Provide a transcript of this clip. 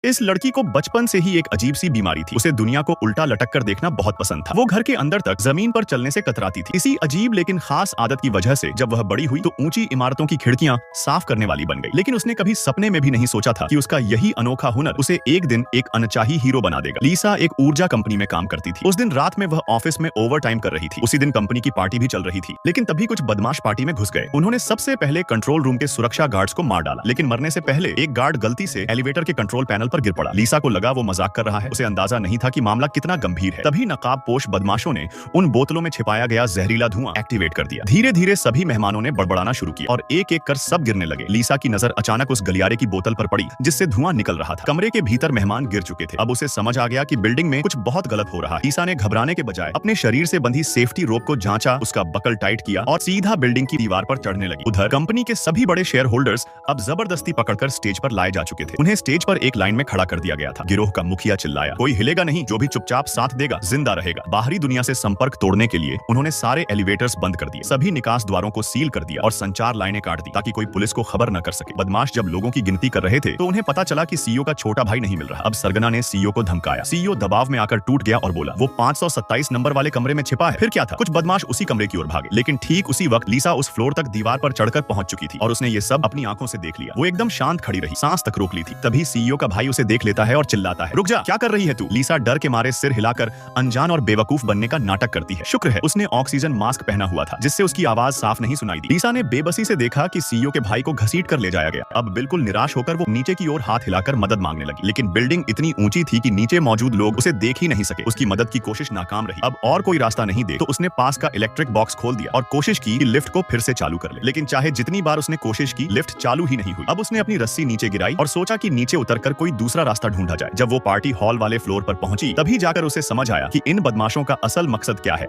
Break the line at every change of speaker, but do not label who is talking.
इस लड़की को बचपन से ही एक अजीब सी बीमारी थी। उसे दुनिया को उल्टा लटक कर देखना बहुत पसंद था। वो घर के अंदर तक जमीन पर चलने से कतराती थी। इसी अजीब लेकिन खास आदत की वजह से जब वह बड़ी हुई तो ऊंची इमारतों की खिड़कियां साफ करने वाली बन गई। लेकिन उसने कभी सपने में भी नहीं सोचा था कि उसका यही अनोखा हुनर उसे एक दिन एक अनचाही हीरो बना देगा। लीसा एक ऊर्जा कंपनी में काम करती थी। उस दिन रात में वह ऑफिस में ओवर टाइम कर रही थी। उसी दिन कंपनी की पार्टी भी चल रही थी। लेकिन तभी कुछ बदमाश पार्टी में घुस गए। उन्होंने सबसे पहले कंट्रोल रूम के सुरक्षा गार्ड्स को मार डाला। लेकिन मरने से पहले एक गार्ड गलती से एलिवेटर के कंट्रोल पैनल पर गिर पड़ा। लीसा को लगा वो मजाक कर रहा है। उसे अंदाजा नहीं था कि मामला कितना गंभीर है। तभी नकाबपोश बदमाशों ने उन बोतलों में छिपाया गया जहरीला धुआं एक्टिवेट कर दिया। धीरे धीरे सभी मेहमानों ने बड़बड़ाना शुरू किया और एक एक कर सब गिरने लगे। लीसा की नजर अचानक उस गलियारे की बोतल पर पड़ी जिससे धुआं निकल रहा था। कमरे के भीतर मेहमान गिर चुके थे। अब उसे समझ आ गया कि बिल्डिंग में कुछ बहुत गलत हो रहा है। लीसा ने घबराने के बजाय अपने शरीर से बंधी सेफ्टी रोप को जांचा, उसका बकल टाइट किया और सीधा बिल्डिंग की दीवार पर चढ़ने लगी। उधर कंपनी के सभी बड़े शेयर होल्डर्स अब जबरदस्ती पकड़कर स्टेज पर लाए जा चुके थे। उन्हें स्टेज पर एक लाइन में खड़ा कर दिया गया था। गिरोह का मुखिया चिल्लाया, कोई हिलेगा नहीं, जो भी चुपचाप साथ देगा जिंदा रहेगा। बाहरी दुनिया से संपर्क तोड़ने के लिए उन्होंने सारे एलिवेटर्स बंद कर दिए, सभी निकास द्वारों को सील कर दिया और संचार लाइनें काट दी ताकि कोई पुलिस को खबर न कर सके। बदमाश जब लोगों की गिनती कर रहे थे तो उन्हें पता चला कि सीईओ का छोटा भाई नहीं मिल रहा। अब सरगना ने सीईओ को धमकाया। सीईओ दबाव में आकर टूट गया और बोला, वो 527 नंबर वाले कमरे में छिपा है। फिर क्या था, कुछ बदमाश उसी कमरे की ओर भागे। लेकिन ठीक उसी वक्त लीसा उस फ्लोर तक दीवार पर चढ़कर पहुंच चुकी थी और उसने ये सब अपनी आंखों से देख लिया। वो एकदम शांत खड़ी रही, सांस तक रोक ली थी। तभी सीईओ का भाई उसे देख लेता है और चिल्लाता है, रुक जा, क्या कर रही है तू? लीसा डर के मारे सिर हिलाकर अनजान और बेवकूफ बनने का नाटक करती है। शुक्र है उसने ऑक्सीजन मास्क पहना हुआ था जिससे उसकी आवाज साफ नहीं सुनाई दी। लीसा ने बेबसी से देखा कि सीईओ के भाई को घसीट कर ले जाया गया। अब बिल्कुल निराश होकर वो नीचे की ओर हाथ हिलाकर मदद मांगने लगी। लेकिन बिल्डिंग इतनी ऊंची थी कि नीचे मौजूद लोग उसे देख ही नहीं सके। उसकी मदद की कोशिश नाकाम रही। अब और कोई रास्ता नहीं दे तो उसने पास का इलेक्ट्रिक बॉक्स खोल दिया और कोशिश की कि लिफ्ट को फिर से चालू कर ले। लेकिन चाहे जितनी बार उसने कोशिश की, लिफ्ट चालू ही नहीं हुई। अब उसने अपनी रस्सी नीचे गिराई और सोचा कि नीचे उतरकर कोई दूसरा रास्ता ढूंढा जाए। जब वो पार्टी हॉल वाले फ्लोर पर पहुंची तभी जाकर उसे समझ आया कि इन बदमाशों का असल मकसद क्या है।